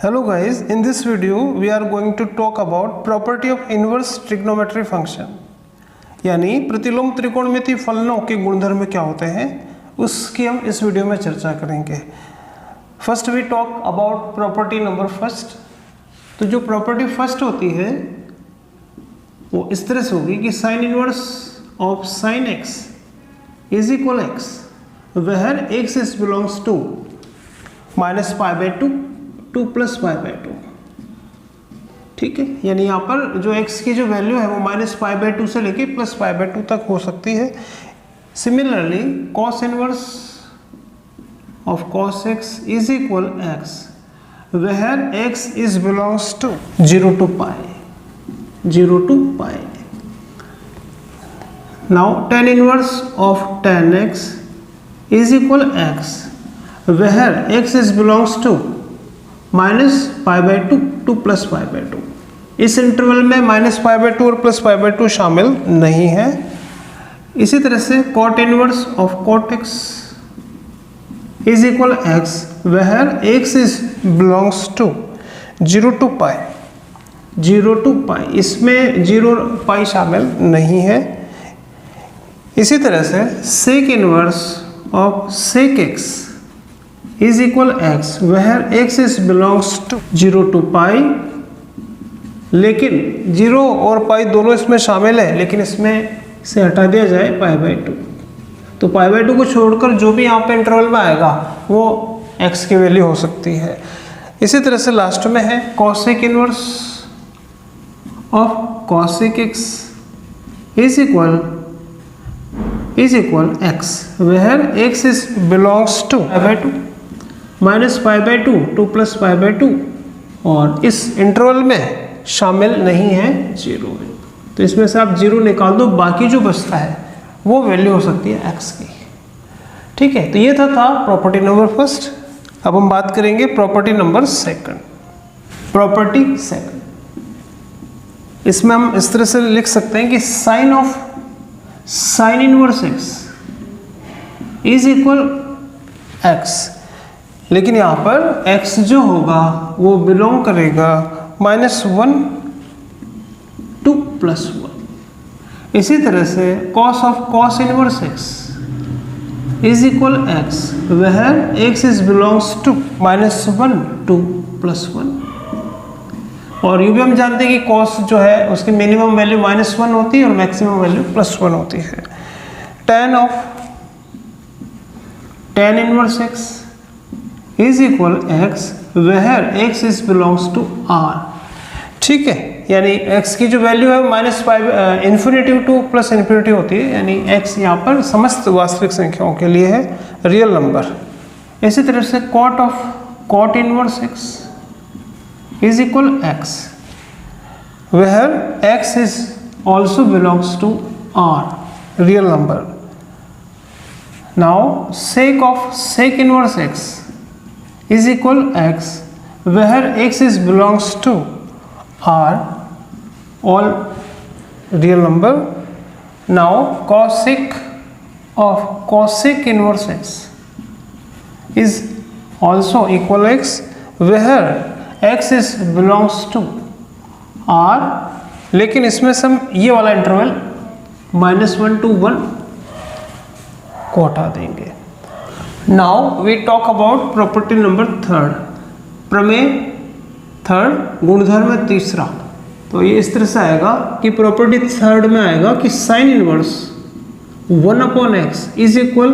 Hello guys, in this video we are going to talk about property of inverse trigonometry function, यानी प्रतिलोम त्रिकोणमिति फलनों के गुणधर्म क्या होते हैं उसकी हम इस वीडियो में चर्चा करेंगे। First we talk about property number first. तो जो प्रॉपर्टी फर्स्ट होती है वो इस तरह से होगी कि sine inverse of sine x is equal x where x is belongs to minus pi by two plus pi by two. ठीक है, यानी यहाँ पर जो x की जो वैल्यू है वो माइनस पाई बाई टू से लेके प्लस पाई बाई टू तक हो सकती है। Similarly cos inverse of cos x is equal x where x is belongs to 0 to pi. Now tan inverse of tan x is equal x where x is belongs to minus pi by two plus pi by two. इस interval में minus pi by two और plus pi by two शामिल नहीं है। इसी तरह से cot inverse of cot x is equal x where x is belongs to 0 to pi. इसमें 0 पाई शामिल नहीं है। इसी तरह से sec inverse of sec x is equal x where x is belongs to 0 to pi, लेकिन 0 और पाई दोनों इसमें शामिल है, लेकिन इसमें से हटा दिया जाए पाई बाई टू, तो पाई बाई टू को छोड़कर जो भी यहाँ पे इंटरवल में आएगा वो x की वैल्यू हो सकती है। इसी तरह से लास्ट में है cosec inverse of cosec x is equal x where x is belongs to pi by two minus pi by two plus pi by two, और इस इंटरवल में शामिल नहीं है 0 में। तो इसमें से आप 0 निकाल दो, बाकी जो बचता है वो वैल्यू हो सकती है x की। ठीक है, तो ये था प्रॉपर्टी नंबर फर्स्ट। अब हम बात करेंगे property number second. Property second, इसमें हम इस तरह से लिख सकते हैं कि sine inverse x is equal x, लेकिन यहाँ पर x जो होगा वो बिलोंग करेगा -1 to +1। इसी तरह से cos of cos inverse x is equal x where x is belongs to -1 to +1। और ये भी हम जानते हैं कि cos जो है उसकी मिनिमम वैल्यू -1 होती है और मैक्सिमम वैल्यू +1 होती है। tan inverse x is equal x where x is belongs to r। ठीक है, यानी x की जो वैल्यू है minus pi infinity to plus infinity होती है, यानी x यहाँ पर समस्त वास्तविक संख्याओं के लिए है रियल नंबर। इसी तरह से cot inverse x is equal x where x is also belongs to r, real number. Now sec inverse x is equal x where x is belongs to r, all real number. Now cosec of cosec inverse x is also equal x where x is belongs to r, लेकिन इसमें से हम ये वाला interval -1 to 1 को हटा देंगे। Now we talk about property number third. प्रमेय थर्ड, गुणधर्म तीसरा। तो ये इस तरह से आएगा कि प्रॉपर्टी थर्ड में आएगा कि sine inverse 1/x is equal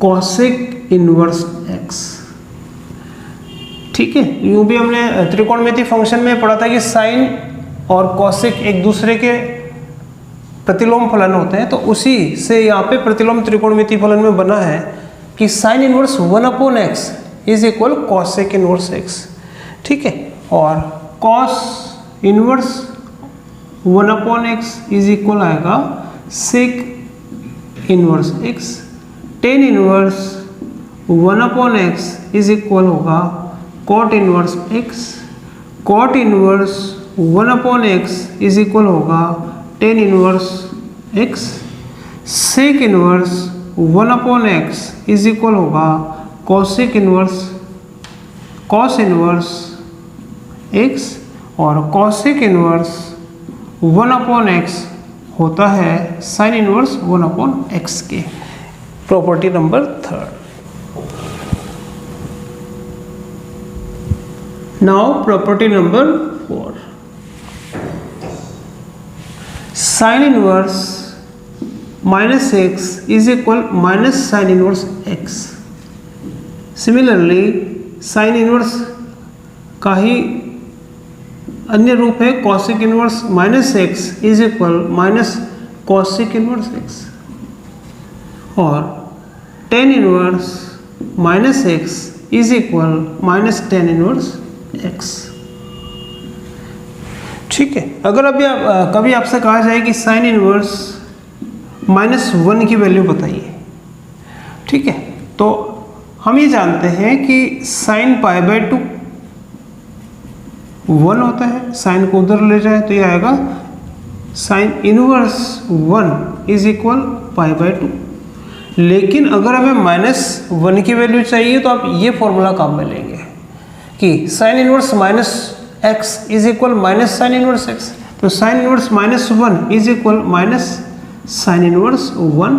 cosec inverse x। ठीक है, यूं भी हमने त्रिकोणमिति फंक्शन में पढ़ा था कि साइन और कॉसेक एक दूसरे के प्रतिलोम फलन होते हैं, तो उसी से यहाँ पे प्रतिलोम त्रिकोणमिति फलन में बना है कि sine inverse 1/x is equal cosec inverse x। ठीक है, और cos inverse 1/x is equal आएगा sec inverse x। Tan inverse 1/x is equal होगा cot inverse x। Cot inverse 1/x is equal होगा tan inverse x। Sec inverse 1/x is equal होगा cos inverse x और cosec inverse 1/x होता है sine inverse 1/x के। Property number 3। Now property number 4, sine inverse -x is equal minus sine inverse x। Similarly sine inverse का ही अन्य रूप है cosec inverse -x is equal minus cosec inverse x और ten inverse -x is equal minus ten inverse x। ठीक है, अगर अभी कभी आपसे कहा जाए कि साइन इनवर्स -1 की वैल्यू बताइए, ठीक है, तो हम ये जानते हैं कि साइन π/2 1 होता है। साइन को उधर ले जाए तो ये आएगा साइन इनवर्स 1 इज इक्वल π/2। लेकिन अगर हमें -1 की वैल्यू चाहिए तो आप ये फॉर्मूला काम में लेंगे कि sine inverse -x is equal minus sine inverse x। तो sine inverse -1 is equal minus sine inverse 1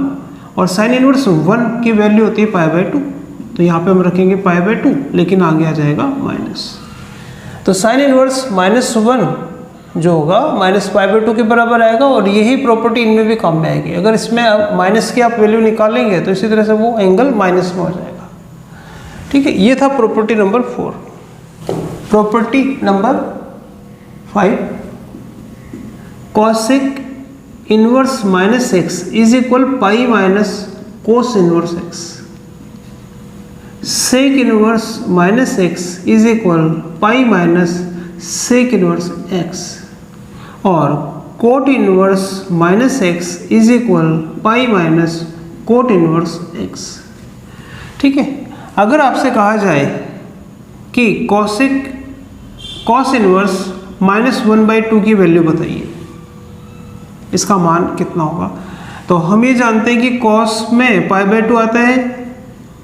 और साइन इनवर्स 1 की वैल्यू होती है π/2। तो यहाँ पे हम रखेंगे π/2, लेकिन आगे आ जाएगा माइनस। तो साइन इनवर्स -1 जो होगा -π/2 के बराबर आएगा और यही प्रॉपर्टी इनमें भी काम में आएगी। अगर इसमें माइनस की आप वैल्यू निकालेंगे तो इसी तरह से वो एंगल माइनस में हो जाएगा। ठीक है, ये था property number 4। Property number 5, cosec inverse -x is equal pi minus cos inverse x। Sec inverse -x is equal pi minus sec inverse x और cot inverse -x is equal pi minus cot inverse x। ठीक है, अगर आपसे कहा जाए कि cos inverse -1/2 की value बताइए, इसका मान कितना होगा, तो हम ये जानते हैं कि कॉस में π/2 आता है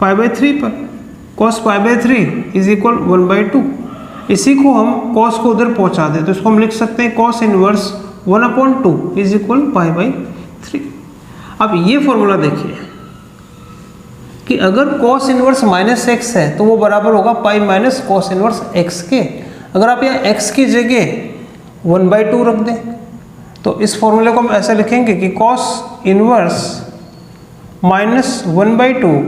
π/3 पर। Cos π/3 is equal 1/2। इसी को हम कॉस को उधर पहुंचा दें तो इसको हम लिख सकते हैं कॉस इनवर्स 1/2 इज इक्वल π/3। अब ये फॉर्मूला देखिए कि अगर कॉस इनवर्स -x है तो वो बराबर होगा pi minus cos inverse x के। अगर आप यहाँ x की जगह 1/2 रख दें तो इस फॉर्मूले को हम ऐसे लिखेंगे कि cos inverse -1/2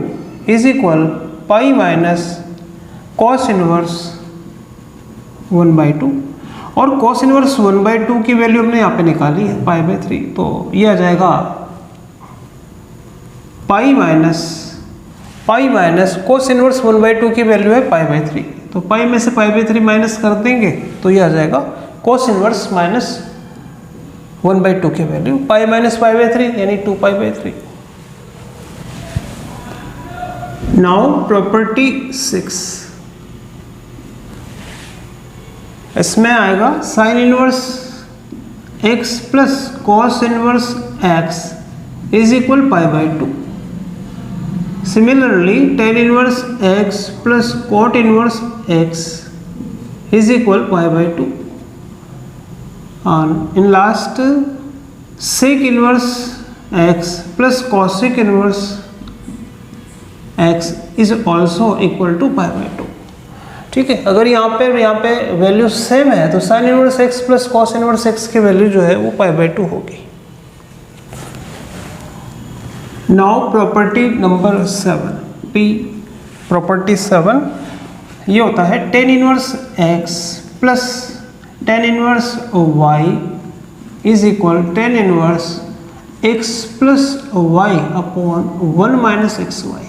is equal pi minus cos inverse 1/2 और कॉस इनवर्स 1/2 की वैल्यू हमने यहाँ पे निकाली है π/3। तो ये आ जाएगा पाई माइनस कोस इनवर्स 1/2 की वैल्यू है π/3। तो पाई में से π/3 माइनस कर देंगे तो ये आ जाएगा कोस इनवर्स -1/2 की वैल्यू पाई माइनस π/3 यानी 2π/3। नाउ प्रॉपर्टी 6, इसमें आएगा sine inverse x plus cos inverse x is equal π/2। Similarly, tan inverse x plus cot inverse x is equal π/2. And in last, sec inverse x plus cosec inverse x is also equal to π/2. ठीक है, अगर यहाँ पे value same है तो sign inverse x plus cos inverse x की value जो है वो π/2 होगी। Now property number 7, P property 7 ये होता है ten inverse x plus tan inverse y is equal tan inverse x plus y upon 1 minus xy।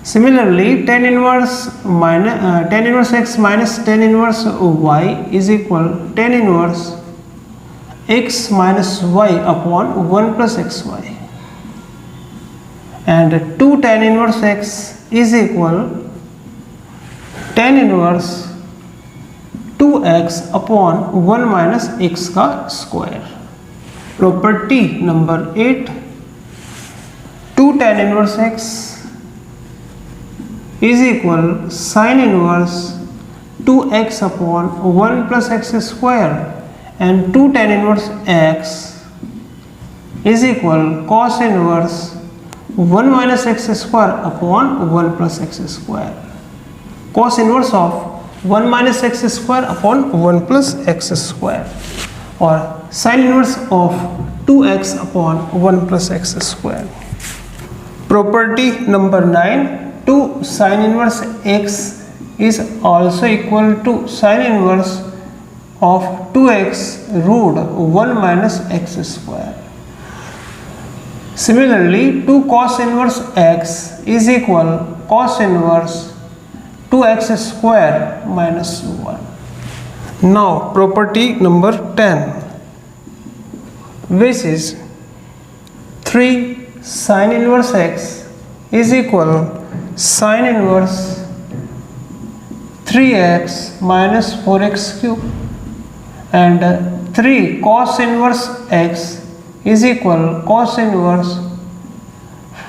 Similarly ten inverse x minus tan inverse y is equal tan inverse x minus y upon 1 plus xy and 2 tan inverse x is equal tan inverse 2x upon 1 minus x का square. Property number 8, 2 tan inverse x is equal sin inverse 2x upon 1 plus x square, and 2 tan inverse x is equal cos inverse 1 minus x square upon 1 plus x square. Cos inverse of 1 minus x square upon 1 plus x square, or sin inverse of 2x upon 1 plus x square. Property number 9, 2 sin inverse x is also equal to sin inverse of 2x root 1 minus x square. Similarly, 2 cos inverse x is equal cos inverse 2x square minus 1. Now property number 10, which is 3 sin inverse x is equal sin inverse 3x minus 4x cube, and 3 cos inverse x is equal cos inverse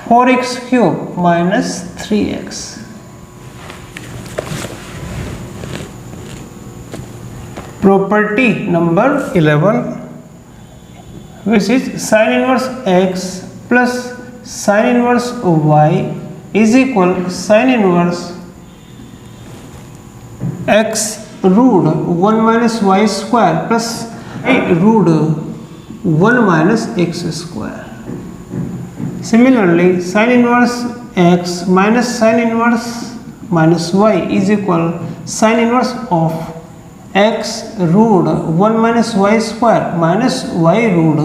4x cube minus 3x. Property number 11, which is sin inverse x plus sin inverse y is equal sin inverse x root 1 minus y square plus root 1 minus x square. Similarly, sin inverse x minus sin inverse minus y is equal sin inverse of x root 1 minus y square minus y root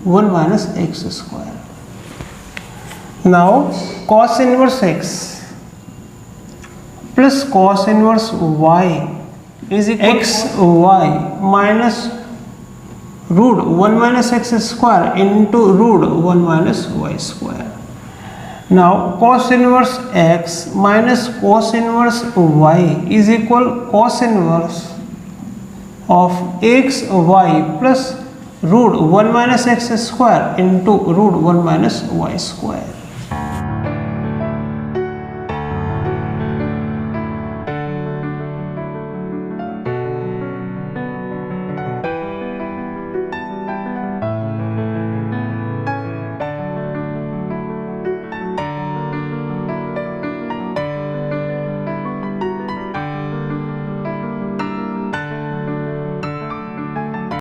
1 minus x square. Now cos inverse x plus cos inverse y is equal x y minus root 1 minus x square into root 1 minus y square. Now cos inverse x minus cos inverse y is equal cos inverse of x y plus root 1 minus x square into root 1 minus y square.